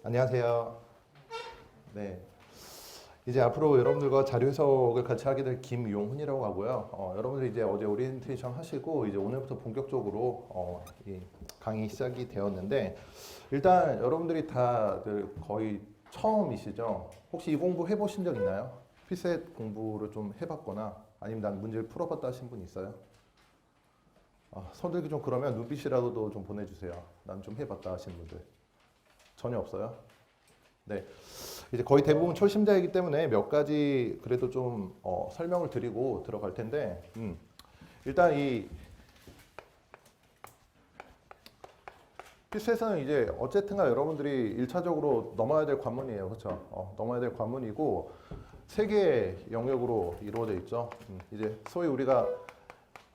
안녕하세요. 네. 이제 앞으로 여러분들과 자료 해석을 같이 하게 될 김용훈이라고 하고요. 여러분들 이제 어제 오리엔테이션 하시고 이제 오늘부터 본격적으로 이 강의 시작이 되었는데 일단 여러분들이 다들 거의 처음이시죠? 혹시 이 공부 해보신 적 있나요? 피셋 공부를 좀 해봤거나 아니면 난 문제를 풀어봤다 하신 분 있어요? 손 들기 좀 그러면 눈빛이라도 좀 보내주세요. 난 좀 해봤다 하신 분들. 전혀 없어요? 네. 이제 거의 대부분 초심자이기 때문에 몇 가지 그래도 좀 설명을 드리고 들어갈 텐데, 일단 이 필수에서는 이제 어쨌든가 여러분들이 1차적으로 넘어야 될 관문이에요. 그렇죠? 넘어야 될 관문이고, 세 개의 영역으로 이루어져 있죠. 이제 소위 우리가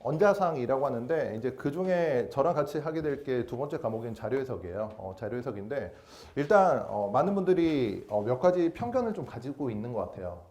언자상이라고 하는데 이제 그 중에 저랑 같이 하게 될 게 두 번째 과목인 자료 해석이에요. 자료 해석인데 일단 많은 분들이 몇 가지 편견을 좀 가지고 있는 것 같아요.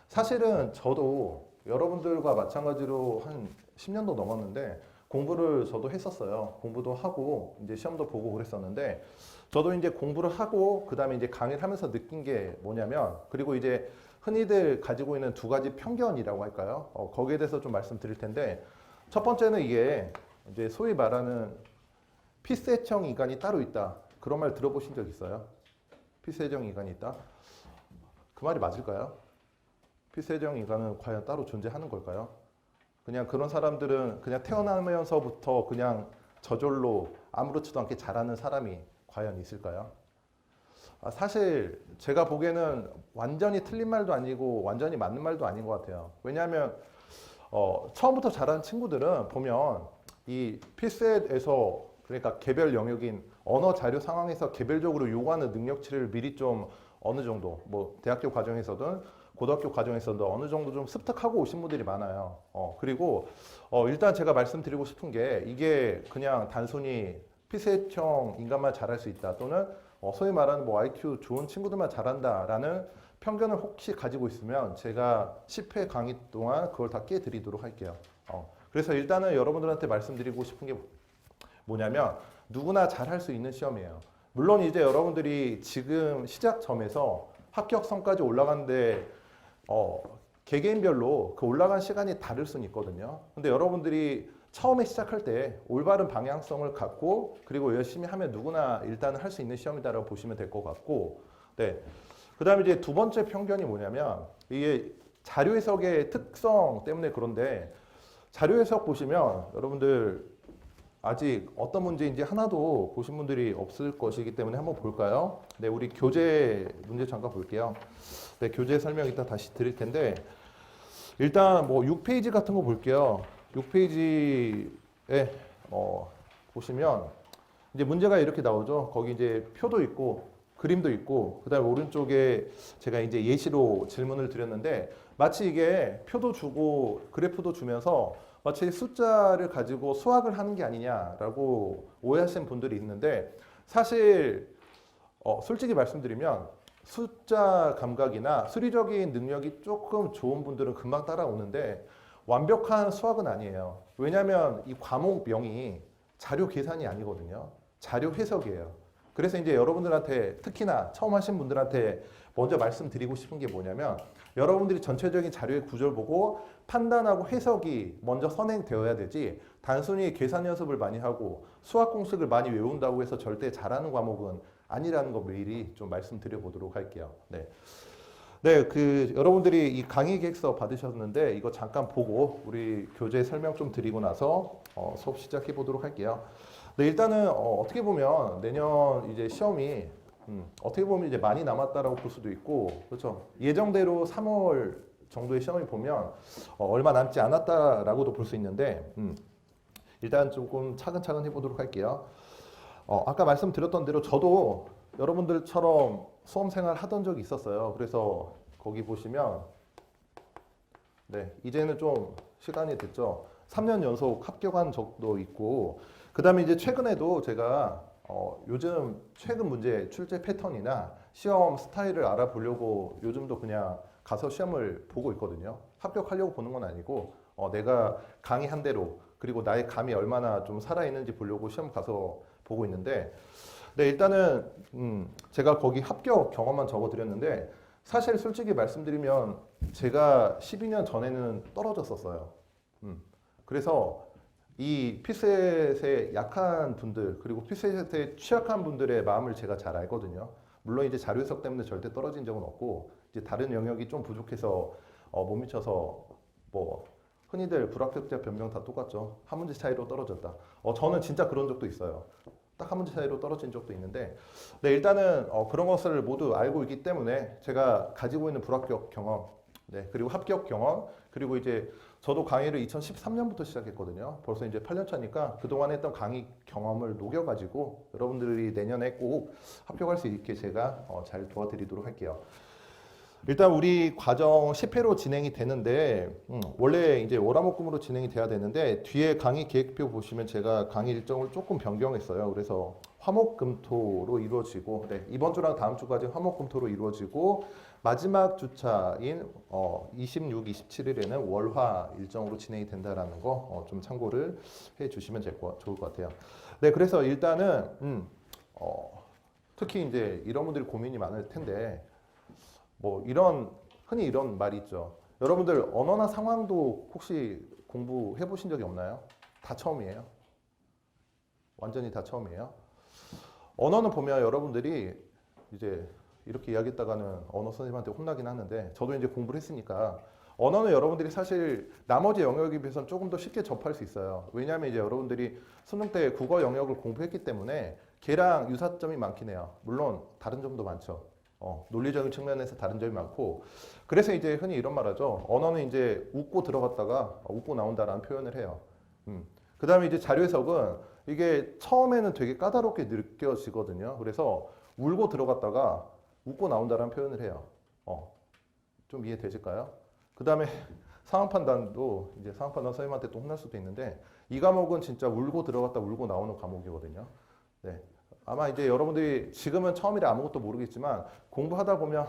사실은 저도 여러분들과 마찬가지로 한 10년도 넘었는데 공부를 저도 했었어요. 공부도 하고 이제 시험도 보고 그랬었는데 저도 이제 공부를 하고 그다음에 이제 강의를 하면서 느낀 게 뭐냐면 그리고 이제 흔히들 가지고 있는 두 가지 편견이라고 할까요? 거기에 대해서 좀 말씀드릴 텐데 첫 번째는 이게 이제 소위 말하는 피셋형 인간이 따로 있다. 그런 말 들어보신 적 있어요? 피셋형 인간이 있다? 그 말이 맞을까요? 피셋형 인간은 과연 따로 존재하는 걸까요? 그냥 그런 사람들은 그냥 태어나면서부터 그냥 저절로 아무렇지도 않게 자라는 사람이 과연 있을까요? 사실 제가 보기에는 완전히 틀린 말도 아니고 완전히 맞는 말도 아닌 것 같아요. 왜냐하면 처음부터 자란 친구들은 보면 이 필셋에서 그러니까 개별 영역인 언어 자료 상황에서 개별적으로 요구하는 능력치를 미리 좀 어느 정도 뭐 대학교 과정에서든 고등학교 과정에서도 어느 정도 좀 습득하고 오신 분들이 많아요. 그리고 일단 제가 말씀드리고 싶은 게 이게 그냥 단순히 필셋형 인간만 잘할 수 있다 또는 소위 말하는 뭐 IQ 좋은 친구들만 잘한다라는 편견을 혹시 가지고 있으면 제가 10회 강의 동안 그걸 다 깨드리도록 할게요. 그래서 일단은 여러분들한테 말씀드리고 싶은 게 뭐냐면 누구나 잘할 수 있는 시험이에요. 물론 이제 여러분들이 지금 시작점에서 합격선까지 올라가는데 개개인별로 그 올라간 시간이 다를 수는 있거든요. 근데 여러분들이 처음에 시작할 때 올바른 방향성을 갖고 그리고 열심히 하면 누구나 일단은 할 수 있는 시험이다라고 보시면 될 것 같고 네. 그 다음에 이제 두 번째 편견이 뭐냐면 이게 자료 해석의 특성 때문에 그런데 자료 해석 보시면 여러분들 아직 어떤 문제인지 하나도 보신 분들이 없을 것이기 때문에 한번 볼까요? 네, 우리 교재 문제 잠깐 볼게요. 네, 교재 설명 이따 다시 드릴 텐데 일단 뭐 6페이지 같은 거 볼게요. 6페이지에 보시면 이제 문제가 이렇게 나오죠. 거기 이제 표도 있고 그림도 있고 그다음에 오른쪽에 제가 이제 예시로 질문을 드렸는데 마치 이게 표도 주고 그래프도 주면서 마치 숫자를 가지고 수학을 하는 게 아니냐라고 오해하시는 분들이 있는데 사실 솔직히 말씀드리면 숫자 감각이나 수리적인 능력이 조금 좋은 분들은 금방 따라오는데 완벽한 수학은 아니에요. 왜냐하면 이 과목명이 자료 계산이 아니거든요. 자료 해석이에요. 그래서 이제 여러분들한테 특히나 처음 하신 분들한테 먼저 말씀드리고 싶은 게 뭐냐면 여러분들이 전체적인 자료의 구조를 보고 판단하고 해석이 먼저 선행되어야 되지 단순히 계산 연습을 많이 하고 수학 공식을 많이 외운다고 해서 절대 잘하는 과목은 아니라는 거 미리 좀 말씀드려 보도록 할게요. 네. 네, 여러분들이 이 강의 계획서 받으셨는데 이거 잠깐 보고 우리 교재 설명 좀 드리고 나서 수업 시작해 보도록 할게요. 네, 일단은 어떻게 보면 내년 이제 시험이 어떻게 보면 이제 많이 남았다라고 볼 수도 있고 그렇죠. 예정대로 3월 정도의 시험을 보면 얼마 남지 않았다라고도 볼 수 있는데 일단 조금 차근차근 해보도록 할게요. 아까 말씀드렸던 대로 저도 여러분들처럼 수험생활 하던 적이 있었어요. 그래서 거기 보시면 네 이제는 좀 시간이 됐죠. 3년 연속 합격한 적도 있고 그 다음에 이제 최근에도 제가 요즘 최근 문제 출제 패턴이나 시험 스타일을 알아보려고 요즘도 그냥 가서 시험을 보고 있거든요. 합격하려고 보는 건 아니고 내가 강의한 대로 그리고 나의 감이 얼마나 좀 살아있는지 보려고 시험 가서 보고 있는데 네, 일단은 제가 거기 합격 경험만 적어드렸는데 사실 솔직히 말씀드리면 제가 12년 전에는 떨어졌었어요. 그래서 이 피셋에 약한 분들 그리고 피셋에 취약한 분들의 마음을 제가 잘 알거든요. 물론 이제 자료 해석 때문에 절대 떨어진 적은 없고 이제 다른 영역이 좀 부족해서 못 미쳐서 뭐 흔히들 불합격자 변명 다 똑같죠. 한 문제 차이로 떨어졌다. 저는 진짜 그런 적도 있어요. 딱 한 문제 차이로 떨어진 적도 있는데, 네, 일단은 그런 것을 모두 알고 있기 때문에 제가 가지고 있는 불합격 경험, 네, 그리고 합격 경험, 그리고 이제 저도 강의를 2013년부터 시작했거든요. 벌써 이제 8년 차니까 그동안 했던 강의 경험을 녹여가지고 여러분들이 내년에 꼭 합격할 수 있게 제가 잘 도와드리도록 할게요. 일단 우리 과정 10회로 진행이 되는데 원래 이제 월화목금으로 진행이 돼야 되는데 뒤에 강의 계획표 보시면 제가 강의 일정을 조금 변경했어요. 그래서 화목금토로 이루어지고 네, 이번 주랑 다음 주까지 화목금토로 이루어지고 마지막 주차인 26, 27일에는 월화 일정으로 진행이 된다라는 거 좀 참고를 해주시면 좋을 것 같아요. 네, 그래서 일단은 특히 이제 이런 분들이 고민이 많을 텐데. 뭐 흔히 이런 말이 있죠. 여러분들 언어나 상황도 혹시 공부해 보신 적이 없나요? 다 처음이에요. 완전히 다 처음이에요. 언어는 보면 여러분들이 이제 이렇게 이야기했다가는 언어 선생님한테 혼나긴 하는데 저도 이제 공부를 했으니까 언어는 여러분들이 사실 나머지 영역에 비해서는 조금 더 쉽게 접할 수 있어요. 왜냐하면 이제 여러분들이 수능 때 국어 영역을 공부했기 때문에 걔랑 유사점이 많긴 해요. 물론 다른 점도 많죠. 논리적인 측면에서 다른 점이 많고 그래서 이제 흔히 이런 말 하죠. 언어는 이제 웃고 들어갔다가 웃고 나온다라는 표현을 해요. 그 다음에 이제 자료 해석은 이게 처음에는 되게 까다롭게 느껴지거든요. 그래서 울고 들어갔다가 웃고 나온다라는 표현을 해요. 좀 이해되실까요? 그 다음에 상황 판단도 이제 상황 판단 선생님한테 또 혼날 수도 있는데 이 과목은 진짜 울고 들어갔다 울고 나오는 과목이거든요. 네. 아마 이제 여러분들이 지금은 처음이라 아무것도 모르겠지만 공부하다 보면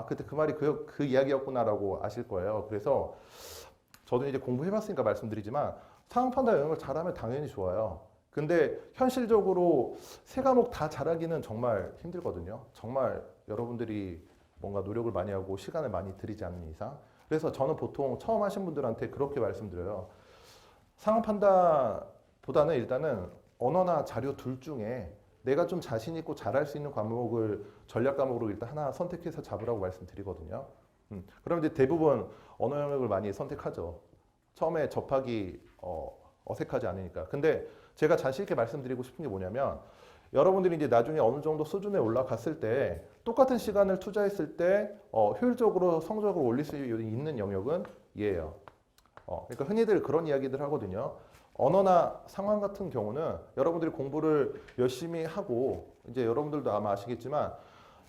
그때 그 말이 그 이야기였구나라고 아실 거예요. 그래서 저도 이제 공부해봤으니까 말씀드리지만 상황 판단 영역을 잘하면 당연히 좋아요. 근데 현실적으로 세 과목 다 잘하기는 정말 힘들거든요. 정말 여러분들이 뭔가 노력을 많이 하고 시간을 많이 들이지 않는 이상. 그래서 저는 보통 처음 하신 분들한테 그렇게 말씀드려요. 상황 판단보다는 일단은 언어나 자료 둘 중에 내가 좀 자신 있고 잘할 수 있는 과목을 전략 과목으로 일단 하나 선택해서 잡으라고 말씀드리거든요. 그럼 이제 대부분 언어 영역을 많이 선택하죠. 처음에 접하기 어색하지 않으니까. 근데 제가 자신 있게 말씀드리고 싶은 게 뭐냐면 여러분들이 이제 나중에 어느 정도 수준에 올라갔을 때 똑같은 시간을 투자했을 때 효율적으로 성적을 올릴 수 있는 영역은 얘예요. 그러니까 흔히들 그런 이야기들 하거든요. 언어나 상황 같은 경우는 여러분들이 공부를 열심히 하고 이제 여러분들도 아마 아시겠지만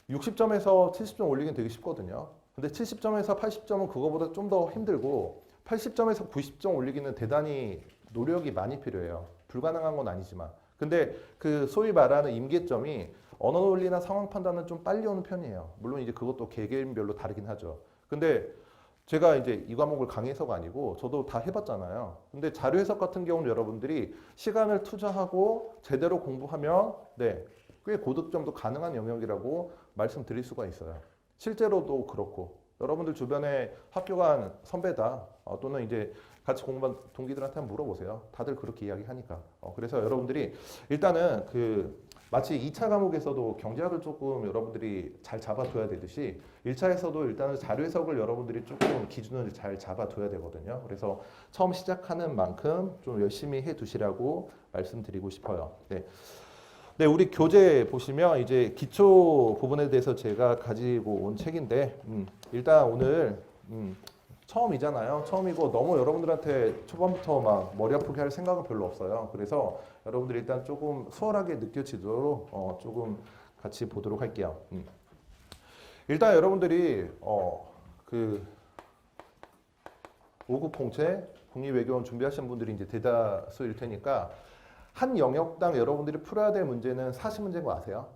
60점에서 70점 올리긴 되게 쉽거든요. 근데 70점에서 80점은 그거보다 좀 더 힘들고 80점에서 90점 올리기는 대단히 노력이 많이 필요해요. 불가능한 건 아니지만. 근데 그 소위 말하는 임계점이 언어 논리나 상황 판단은 좀 빨리 오는 편이에요. 물론 이제 그것도 개개인별로 다르긴 하죠. 근데 제가 이제 이 과목을 강의해서가 아니고 저도 다 해봤잖아요. 근데 자료 해석 같은 경우는 여러분들이 시간을 투자하고 제대로 공부하면 네, 꽤 고득점도 가능한 영역이라고 말씀드릴 수가 있어요. 실제로도 그렇고 여러분들 주변에 합격한 선배다 또는 이제 같이 공부한 동기들한테 한번 물어보세요. 다들 그렇게 이야기하니까. 그래서 여러분들이 일단은 마치 2차 과목에서도 경제학을 조금 여러분들이 잘 잡아둬야 되듯이 1차에서도 일단은 자료 해석을 여러분들이 조금 기준을 잘 잡아둬야 되거든요. 그래서 처음 시작하는 만큼 좀 열심히 해 두시라고 말씀드리고 싶어요. 네. 네, 우리 교재 보시면 이제 기초 부분에 대해서 제가 가지고 온 책인데 일단 오늘 처음이잖아요. 처음이고 너무 여러분들한테 초반부터 막 머리 아프게 할 생각은 별로 없어요. 그래서 여러분들이 일단 조금 수월하게 느껴지도록 조금 같이 보도록 할게요. 일단 여러분들이 5급 공채 국립외교원 준비하시는 분들이 이제 대다수일 테니까 한 영역당 여러분들이 풀어야 될 문제는 40문제인 거 아세요?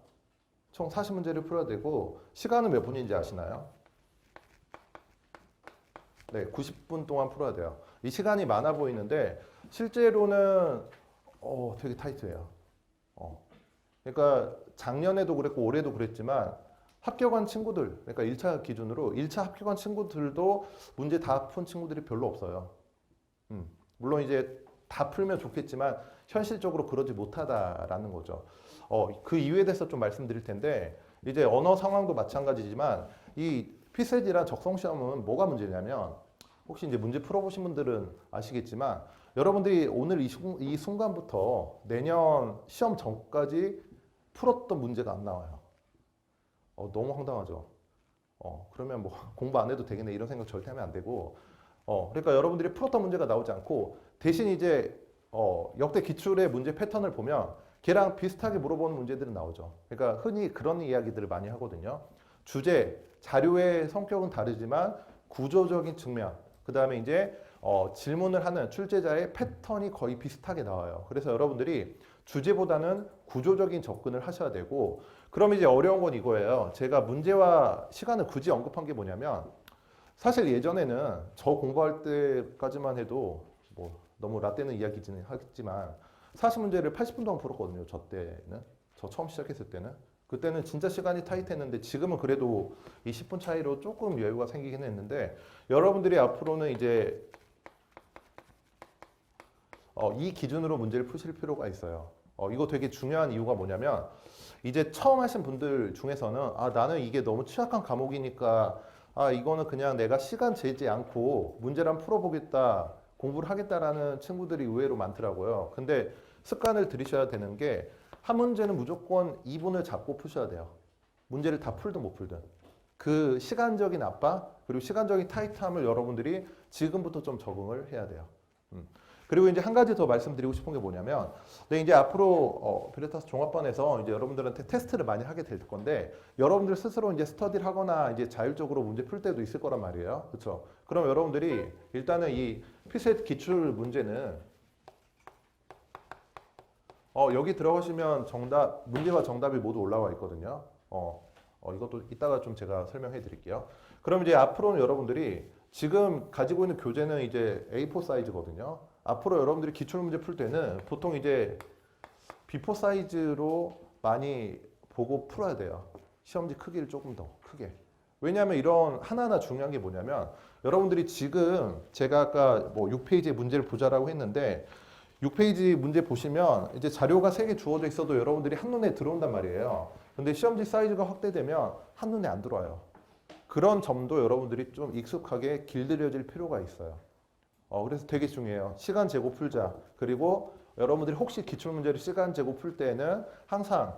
총 40문제를 풀어야 되고 시간은 몇 분인지 아시나요? 네, 90분 동안 풀어야 돼요. 이 시간이 많아 보이는데 실제로는 되게 타이트해요. 그러니까 작년에도 그랬고 올해도 그랬지만 합격한 친구들, 그러니까 1차 기준으로 1차 합격한 친구들도 문제 다 푼 친구들이 별로 없어요. 물론 이제 다 풀면 좋겠지만 현실적으로 그러지 못하다라는 거죠. 그 이유에 대해서 좀 말씀드릴 텐데 이제 언어 상황도 마찬가지지만 이 피셋이란 적성 시험은 뭐가 문제냐면 혹시 이제 문제 풀어보신 분들은 아시겠지만 여러분들이 오늘 이 순간부터 내년 시험 전까지 풀었던 문제가 안 나와요. 너무 황당하죠. 그러면 뭐 공부 안 해도 되겠네 이런 생각 절대 하면 안 되고 그러니까 여러분들이 풀었던 문제가 나오지 않고 대신 이제 역대 기출의 문제 패턴을 보면 걔랑 비슷하게 물어보는 문제들은 나오죠. 그러니까 흔히 그런 이야기들을 많이 하거든요. 주제, 자료의 성격은 다르지만 구조적인 측면, 그 다음에 이제 질문을 하는 출제자의 패턴이 거의 비슷하게 나와요. 그래서 여러분들이 주제보다는 구조적인 접근을 하셔야 되고 그럼 이제 어려운 건 이거예요. 제가 문제와 시간을 굳이 언급한 게 뭐냐면 사실 예전에는 저 공부할 때까지만 해도 뭐 너무 라떼는 이야기는 하겠지만 40문제를 80분 동안 풀었거든요. 저 때는. 저 처음 시작했을 때는. 그때는 진짜 시간이 타이트했는데 지금은 그래도 이 10분 차이로 조금 여유가 생기긴 했는데 여러분들이 앞으로는 이제 이 기준으로 문제를 푸실 필요가 있어요. 이거 되게 중요한 이유가 뭐냐면 이제 처음 하신 분들 중에서는 나는 이게 너무 취약한 과목이니까 이거는 그냥 내가 시간 재지 않고 문제를 한번 풀어보겠다 공부를 하겠다라는 친구들이 의외로 많더라고요. 근데 습관을 들이셔야 되는 게 한 문제는 무조건 2분을 잡고 푸셔야 돼요. 문제를 다 풀든 못 풀든. 그 시간적인 압박 그리고 시간적인 타이트함을 여러분들이 지금부터 좀 적응을 해야 돼요. 그리고 이제 한 가지 더 말씀드리고 싶은 게 뭐냐면, 이제 앞으로 베리타스 종합반에서 이제 여러분들한테 테스트를 많이 하게 될 건데, 여러분들 스스로 이제 스터디를 하거나 이제 자율적으로 문제 풀 때도 있을 거란 말이에요, 그렇죠? 그럼 여러분들이 일단은 이 피셋 기출 문제는 여기 들어가시면 문제와 정답이 모두 올라와 있거든요. 이것도 이따가 좀 제가 설명해 드릴게요. 그럼 이제 앞으로는 여러분들이 지금 가지고 있는 교재는 이제 A4 사이즈거든요. 앞으로 여러분들이 기출문제 풀 때는 보통 이제 B4 사이즈로 많이 보고 풀어야 돼요. 시험지 크기를 조금 더 크게. 왜냐하면 이런 하나하나 중요한 게 뭐냐면 여러분들이 지금 제가 아까 뭐 6페이지의 문제를 보자라고 했는데 6페이지 문제 보시면 이제 자료가 3개 주어져 있어도 여러분들이 한눈에 들어온단 말이에요. 근데 시험지 사이즈가 확대되면 한눈에 안 들어와요. 그런 점도 여러분들이 좀 익숙하게 길들여질 필요가 있어요. 그래서 되게 중요해요. 시간 재고 풀자. 그리고 여러분들이 혹시 기출문제를 시간 재고 풀 때는 항상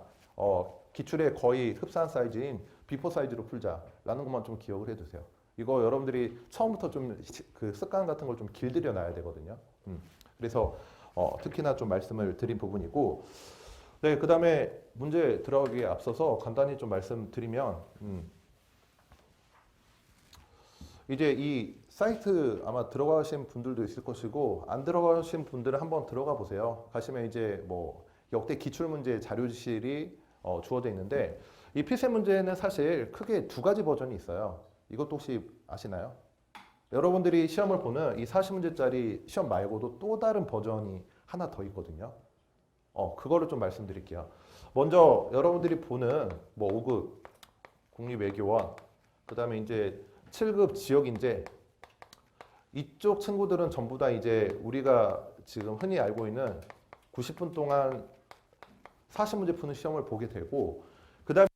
기출에 거의 흡사한 사이즈인 B4 사이즈로 풀자라는 것만 좀 기억을 해두세요. 이거 여러분들이 처음부터 좀 그 습관 같은 걸 좀 길들여 놔야 되거든요. 그래서 특히나 좀 말씀을 드린 부분이고, 네, 그 다음에 문제 들어가기에 앞서서 간단히 좀 말씀드리면, 이제 이 사이트 아마 들어가신 분들도 있을 것이고, 안 들어가신 분들은 한번 들어가 보세요. 가시면 이제 뭐 역대 기출문제 자료실이 주어져 있는데, 이 피셋 문제는 사실 크게 2가지 버전이 있어요. 이것도 혹시 아시나요? 여러분들이 시험을 보는 이 40문제짜리 시험 말고도 또 다른 버전이 하나 더 있거든요. 그거를 좀 말씀드릴게요. 먼저 여러분들이 보는 뭐 5급 국립외교원, 그 다음에 이제 7급 지역인재, 이쪽 친구들은 전부 다 이제 우리가 지금 흔히 알고 있는 90분 동안 40문제 푸는 시험을 보게 되고, 그 다음에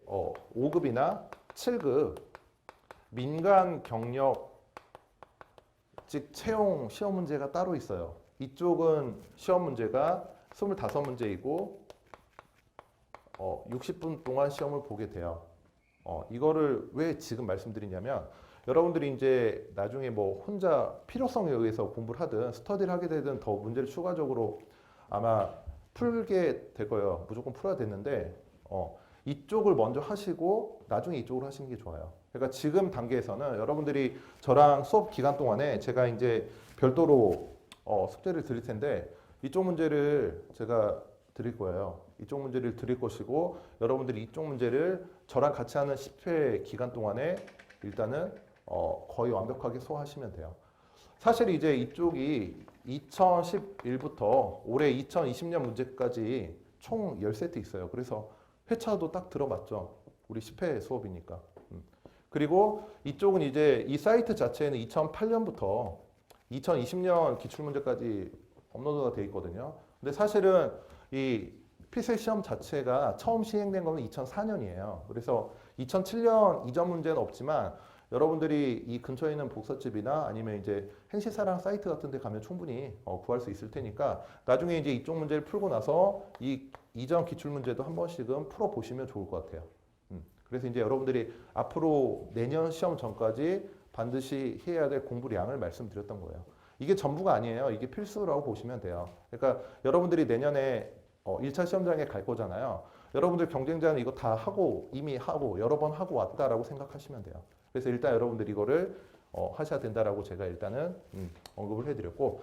5급이나 7급 민간 경력 즉 채용 시험 문제가 따로 있어요. 이쪽은 시험 문제가 25문제이고 60분 동안 시험을 보게 돼요. 이거를 왜 지금 말씀드리냐면 여러분들이 이제 나중에 뭐 혼자 필요성에 의해서 공부를 하든 스터디를 하게 되든 더 문제를 추가적으로 아마 풀게 될 거예요. 무조건 풀어야 되는데 이쪽을 먼저 하시고 나중에 이쪽으로 하시는 게 좋아요. 그러니까 지금 단계에서는 여러분들이 저랑 수업 기간 동안에 제가 이제 별도로 숙제를 드릴 텐데 이쪽 문제를 제가 드릴 거예요. 이쪽 문제를 드릴 것이고 여러분들이 이쪽 문제를 저랑 같이 하는 10회 기간 동안에 일단은 거의 완벽하게 소화하시면 돼요. 사실 이제 이쪽이 2011부터 올해 2020년 문제까지 총 10세트 있어요. 그래서 회차도 딱 들어맞죠. 우리 10회 수업이니까. 그리고 이쪽은 이제 이 사이트 자체는 2008년부터 2020년 기출문제까지 업로드가 돼 있거든요. 근데 사실은 이 필세 시험 자체가 처음 시행된 거는 2004년이에요. 그래서 2007년 이전 문제는 없지만 여러분들이 이 근처에 있는 복사집이나 아니면 이제 행시사랑 사이트 같은 데 가면 충분히 구할 수 있을 테니까 나중에 이제 이쪽 문제를 풀고 나서 이 이전 기출 문제도 한 번씩은 풀어 보시면 좋을 것 같아요. 그래서 이제 여러분들이 앞으로 내년 시험 전까지 반드시 해야 될 공부량을 말씀드렸던 거예요. 이게 전부가 아니에요. 이게 필수라고 보시면 돼요. 그러니까 여러분들이 내년에 1차 시험장에 갈 거잖아요. 여러분들 경쟁자는 이거 다 하고 이미 하고 여러 번 하고 왔다라고 생각하시면 돼요. 그래서 일단 여러분들 이거를 하셔야 된다라고 제가 일단은 언급을 해드렸고